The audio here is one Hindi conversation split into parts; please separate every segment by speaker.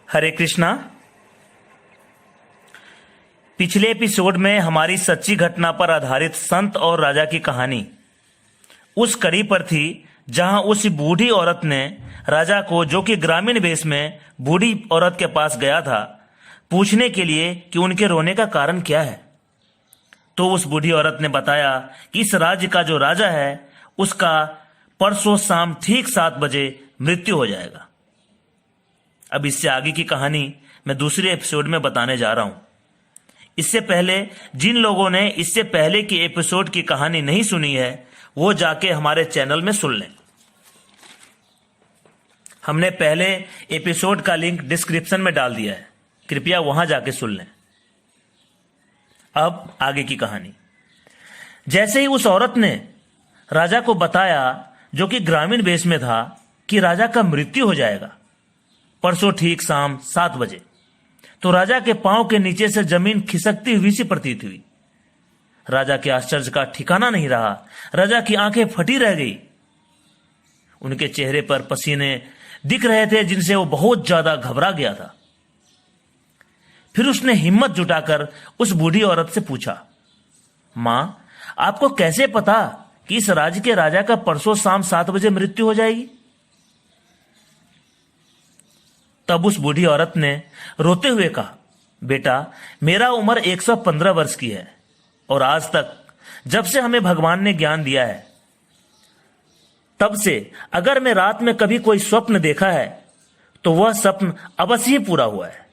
Speaker 1: हरे कृष्णा। पिछले एपिसोड में हमारी सच्ची घटना पर आधारित संत और राजा की कहानी उस कड़ी पर थी जहां उस बूढ़ी औरत ने राजा को, जो कि ग्रामीण वेश में बूढ़ी औरत के पास गया था, पूछने के लिए कि उनके रोने का कारण क्या है। तो उस बूढ़ी औरत ने बताया कि इस राज्य का जो राजा है उसका परसों शाम ठीक 7 बजे मृत्यु हो जाएगा। अब इससे आगे की कहानी मैं दूसरे एपिसोड में बताने जा रहा हूं। इससे पहले जिन लोगों ने इससे पहले की एपिसोड की कहानी नहीं सुनी है वो जाके हमारे चैनल में सुन लें। हमने पहले एपिसोड का लिंक डिस्क्रिप्शन में डाल दिया है, कृपया वहां जाके सुन लें। अब आगे की कहानी। जैसे ही उस औरत ने राजा को बताया, जो कि ग्रामीण वेश में था, कि राजा का मृत्यु हो जाएगा परसों ठीक शाम 7 बजे, तो राजा के पांव के नीचे से जमीन खिसकती हुई सी प्रतीत हुई। राजा के आश्चर्य का ठिकाना नहीं रहा। राजा की आंखें फटी रह गई। उनके चेहरे पर पसीने दिख रहे थे जिनसे वो बहुत ज्यादा घबरा गया था। फिर उसने हिम्मत जुटाकर उस बूढ़ी औरत से पूछा, मां, आपको कैसे पता कि इस राज्य के राजा का परसों शाम 7 बजे मृत्यु हो जाएगी? तब उस बूढ़ी औरत ने रोते हुए कहा, बेटा, मेरा उम्र 115 वर्ष की है और आज तक जब से हमें भगवान ने ज्ञान दिया है तब से अगर मैं रात में कभी कोई स्वप्न देखा है तो वह स्वप्न अवश्य ही पूरा हुआ है।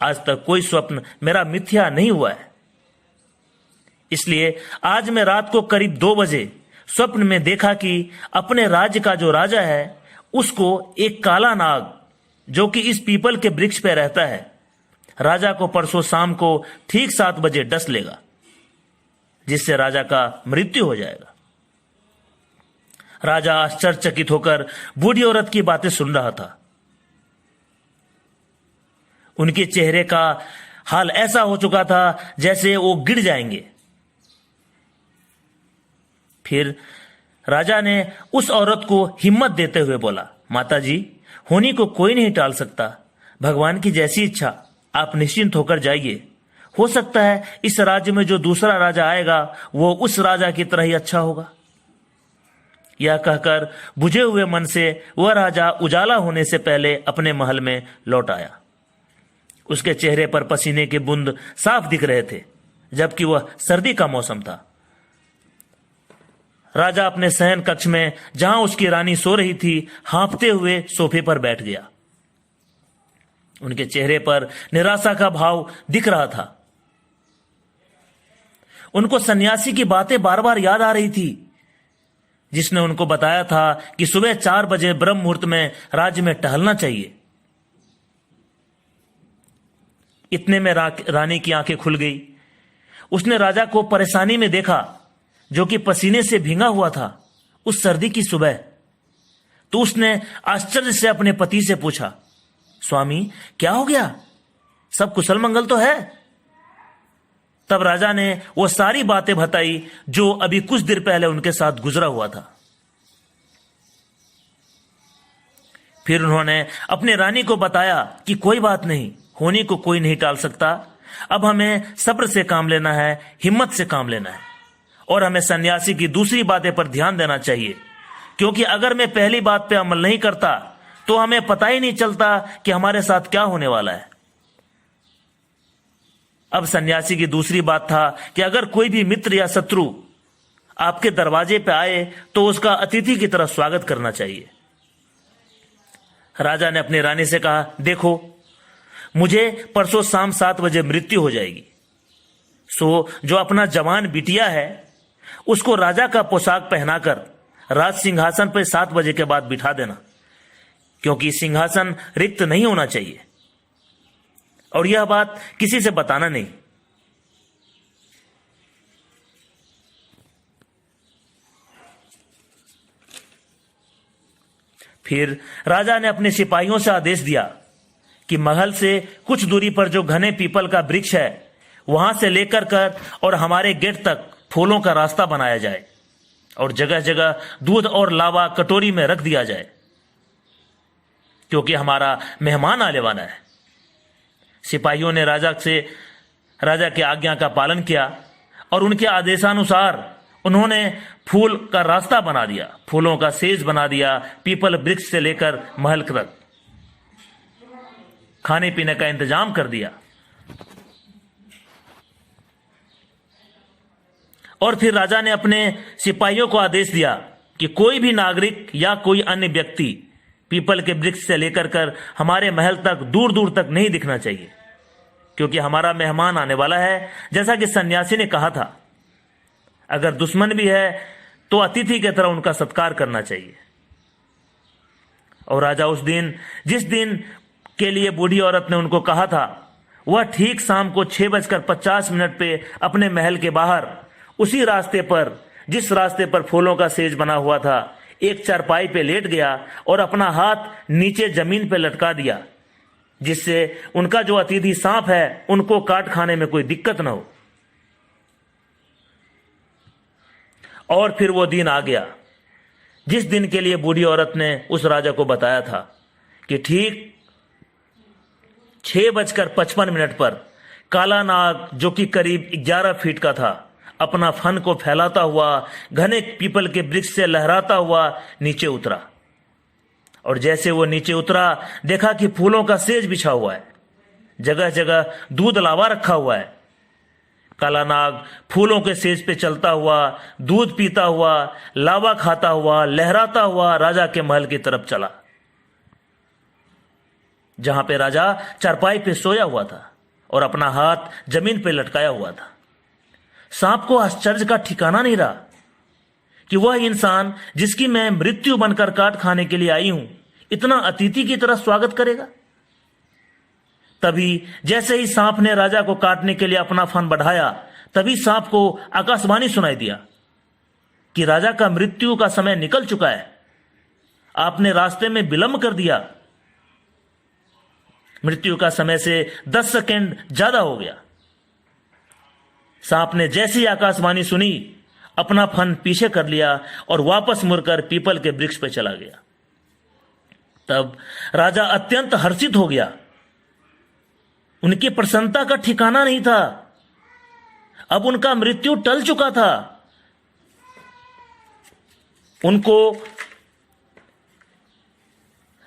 Speaker 1: आज तक कोई स्वप्न मेरा मिथ्या नहीं हुआ है। इसलिए आज मैं रात को करीब 2 बजे स्वप्न में देखा कि अपने राज्य का जो राजा है उसको एक काला नाग, जो कि इस पीपल के वृक्ष पर रहता है, राजा को परसों शाम को ठीक 7 बजे डस लेगा, जिससे राजा का मृत्यु हो जाएगा। राजा आश्चर्यचकित होकर बूढ़ी औरत की बातें सुन रहा था। उनके चेहरे का हाल ऐसा हो चुका था जैसे वो गिर जाएंगे। फिर राजा ने उस औरत को हिम्मत देते हुए बोला, माता जी, होनी को कोई नहीं टाल सकता। भगवान की जैसी इच्छा, आप निश्चिंत होकर जाइए। हो सकता है इस राज्य में जो दूसरा राजा आएगा वो उस राजा की तरह ही अच्छा होगा। यह कहकर बुझे हुए मन से वह राजा उजाला होने से पहले अपने महल में लौट आया। उसके चेहरे पर पसीने के बूंद साफ दिख रहे थे, जबकि वह सर्दी का मौसम था। राजा अपने शयन कक्ष में, जहां उसकी रानी सो रही थी, हांफते हुए सोफे पर बैठ गया। उनके चेहरे पर निराशा का भाव दिख रहा था। उनको सन्यासी की बातें बार बार याद आ रही थी, जिसने उनको बताया था कि सुबह 4 बजे ब्रह्म मुहूर्त में राज्य में टहलना चाहिए। इतने में रानी की आंखें खुल गई। उसने राजा को परेशानी में देखा, जो कि पसीने से भींगा हुआ था उस सर्दी की सुबह। तो उसने आश्चर्य से अपने पति से पूछा, स्वामी, क्या हो गया? सब कुशल मंगल तो है? तब राजा ने वो सारी बातें बताई जो अभी कुछ देर पहले उनके साथ गुजरा हुआ था। फिर उन्होंने अपने रानी को बताया कि कोई बात नहीं, होनी को कोई नहीं टाल सकता। अब हमें सब्र से काम लेना है, हिम्मत से काम लेना है, और हमें सन्यासी की दूसरी बातें पर ध्यान देना चाहिए, क्योंकि अगर मैं पहली बात पे अमल नहीं करता तो हमें पता ही नहीं चलता कि हमारे साथ क्या होने वाला है। अब सन्यासी की दूसरी बात था कि अगर कोई भी मित्र या शत्रु आपके दरवाजे पे आए तो उसका अतिथि की तरह स्वागत करना चाहिए। राजा ने अपनी रानी से कहा, देखो, मुझे परसों शाम 7 बजे मृत्यु हो जाएगी, सो जो अपना जवान बिटिया है उसको राजा का पोशाक पहनाकर राज सिंहासन पर 7 बजे के बाद बिठा देना, क्योंकि सिंहासन रिक्त नहीं होना चाहिए, और यह बात किसी से बताना नहीं। फिर राजा ने अपने सिपाहियों से आदेश दिया कि महल से कुछ दूरी पर जो घने पीपल का वृक्ष है वहां से लेकर कर और हमारे गेट तक फूलों का रास्ता बनाया जाए और जगह जगह दूध और लावा कटोरी में रख दिया जाए, क्योंकि हमारा मेहमान आने वाला है। सिपाहियों ने राजा की आज्ञा का पालन किया और उनके आदेशानुसार उन्होंने फूल का रास्ता बना दिया, फूलों का सेज बना दिया, पीपल वृक्ष से लेकर महल तक खाने पीने का इंतजाम कर दिया। और फिर राजा ने अपने सिपाहियों को आदेश दिया कि कोई भी नागरिक या कोई अन्य व्यक्ति पीपल के वृक्ष से लेकर कर हमारे महल तक दूर दूर तक नहीं दिखना चाहिए, क्योंकि हमारा मेहमान आने वाला है, जैसा कि सन्यासी ने कहा था। अगर दुश्मन भी है तो अतिथि की तरह उनका सत्कार करना चाहिए। और राजा उस दिन, जिस दिन के लिए बूढ़ी औरत ने उनको कहा था, वह ठीक शाम को 6:50 पे अपने महल के बाहर उसी रास्ते पर, जिस रास्ते पर फूलों का सेज बना हुआ था, एक चारपाई पे लेट गया और अपना हाथ नीचे जमीन पे लटका दिया, जिससे उनका जो अतिथि सांप है उनको काट खाने में कोई दिक्कत न हो। और फिर वो दिन आ गया जिस दिन के लिए बूढ़ी औरत ने उस राजा को बताया था कि ठीक 6:55 पर काला नाग, जो कि करीब 11 फीट का था, अपना फन को फैलाता हुआ घने पीपल के वृक्ष से लहराता हुआ नीचे उतरा। और जैसे वो नीचे उतरा, देखा कि फूलों का सेज बिछा हुआ है, जगह जगह दूध लावा रखा हुआ है। काला नाग फूलों के सेज पे चलता हुआ, दूध पीता हुआ, लावा खाता हुआ, लहराता हुआ राजा के महल की तरफ चला, जहां पे राजा चारपाई पे सोया हुआ था और अपना हाथ जमीन पे लटकाया हुआ था। सांप को आश्चर्य का ठिकाना नहीं रहा कि वह इंसान जिसकी मैं मृत्यु बनकर काट खाने के लिए आई हूं, इतना अतिथि की तरह स्वागत करेगा। तभी जैसे ही सांप ने राजा को काटने के लिए अपना फन बढ़ाया, तभी सांप को आकाशवाणी सुनाई दिया कि राजा का मृत्यु का समय निकल चुका है, आपने रास्ते में विलंब कर दिया, मृत्यु का समय से 10 सेकंड ज्यादा हो गया। सांप ने जैसी आकाशवाणी सुनी, अपना फन पीछे कर लिया और वापस मुड़कर पीपल के वृक्ष पर चला गया। तब राजा अत्यंत हर्षित हो गया, उनकी प्रसन्नता का ठिकाना नहीं था। अब उनका मृत्यु टल चुका था। उनको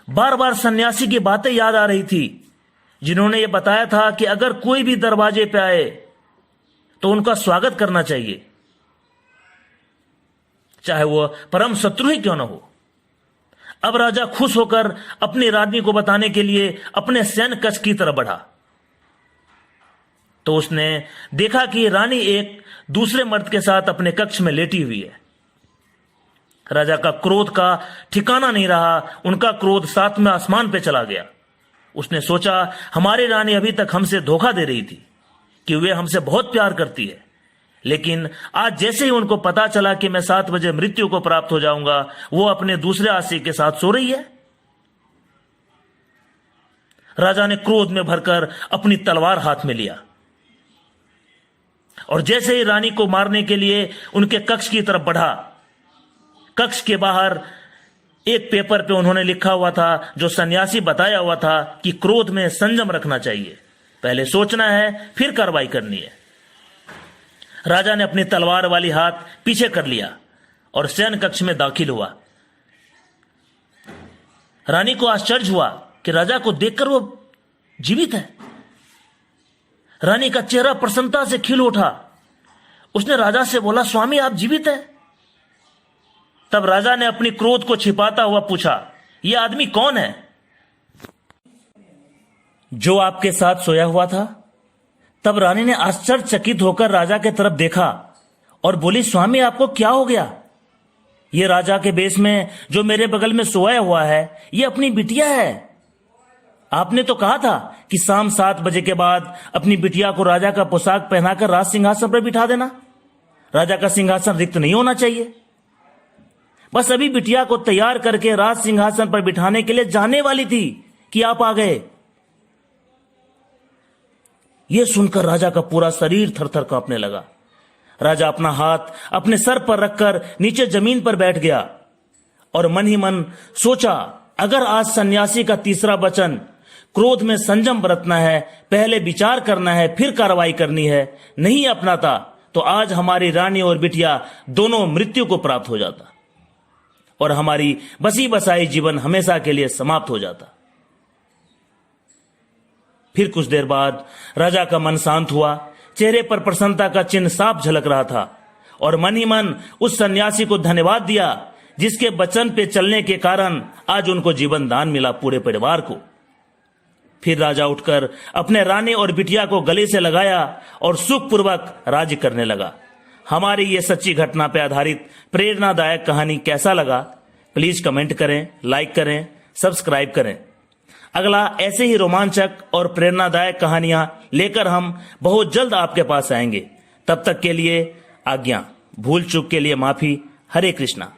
Speaker 1: बार बार सन्यासी की बातें याद आ रही थी, जिन्होंने यह बताया था कि अगर कोई भी दरवाजे पे आए तो उनका स्वागत करना चाहिए, चाहे वह परम शत्रु ही क्यों न हो। अब राजा खुश होकर अपनी रानी को बताने के लिए अपने सैन्य कक्ष की तरफ बढ़ा, तो उसने देखा कि रानी एक दूसरे मर्द के साथ अपने कक्ष में लेटी हुई है। राजा का क्रोध का ठिकाना नहीं रहा, उनका क्रोध 7वें आसमान पे चला गया। उसने सोचा, हमारी रानी अभी तक हमसे धोखा दे रही थी कि वे हमसे बहुत प्यार करती है, लेकिन आज जैसे ही उनको पता चला कि मैं 7 बजे मृत्यु को प्राप्त हो जाऊंगा, वो अपने दूसरे आशिक के साथ सो रही है। राजा ने क्रोध में भरकर अपनी तलवार हाथ में लिया और जैसे ही रानी को मारने के लिए उनके कक्ष की तरफ बढ़ा, कक्ष के बाहर एक पेपर पे उन्होंने लिखा हुआ था, जो सन्यासी बताया हुआ था कि क्रोध में संयम रखना चाहिए, पहले सोचना है फिर कार्रवाई करनी है। राजा ने अपनी तलवार वाली हाथ पीछे कर लिया और सैन्य कक्ष में दाखिल हुआ। रानी को आश्चर्य हुआ कि राजा को देखकर वो जीवित है। रानी का चेहरा प्रसन्नता से खिल उठा। उसने राजा से बोला, स्वामी आप जीवित हैं? तब राजा ने अपनी क्रोध को छिपाता हुआ पूछा, यह आदमी कौन है जो आपके साथ सोया हुआ था? तब रानी ने आश्चर्यचकित होकर राजा के तरफ देखा और बोली, स्वामी आपको क्या हो गया? ये राजा के बेश में जो मेरे बगल में सोया हुआ है, ये अपनी बिटिया है। आपने तो कहा था कि शाम 7 बजे के बाद अपनी बिटिया को राजा का पोशाक पहनाकर राज सिंहासन पर बिठा देना। राजा का सिंहासन रिक्त नहीं होना चाहिए। बस अभी बिटिया को तैयार करके राज सिंहासन पर बिठाने के लिए जाने वाली थी कि आप आ गए। यह सुनकर राजा का पूरा शरीर थरथर कांपने लगा। राजा अपना हाथ अपने सर पर रखकर नीचे जमीन पर बैठ गया और मन ही मन सोचा, अगर आज सन्यासी का तीसरा वचन क्रोध में संयम बरतना है, पहले विचार करना है, फिर कार्रवाई करनी है, नहीं अपनाता तो आज हमारी रानी और बिटिया दोनों मृत्यु को प्राप्त हो जाता और हमारी बसी बसाई जीवन हमेशा के लिए समाप्त हो जाता। फिर कुछ देर बाद राजा का मन शांत हुआ, चेहरे पर प्रसन्नता का चिन्ह साफ झलक रहा था और मन ही मन उस सन्यासी को धन्यवाद दिया जिसके वचन पे चलने के कारण आज उनको जीवन दान मिला, पूरे परिवार को। फिर राजा उठकर अपने रानी और बिटिया को गले से लगाया और सुखपूर्वक राज्य करने लगा। हमारी ये सच्ची घटना पर आधारित प्रेरणादायक कहानी कैसा लगा? प्लीज कमेंट करें, लाइक करें, सब्सक्राइब करें। अगला ऐसे ही रोमांचक और प्रेरणादायक कहानियां लेकर हम बहुत जल्द आपके पास आएंगे। तब तक के लिए आज्ञा। भूल चूक के लिए माफी। हरे कृष्णा।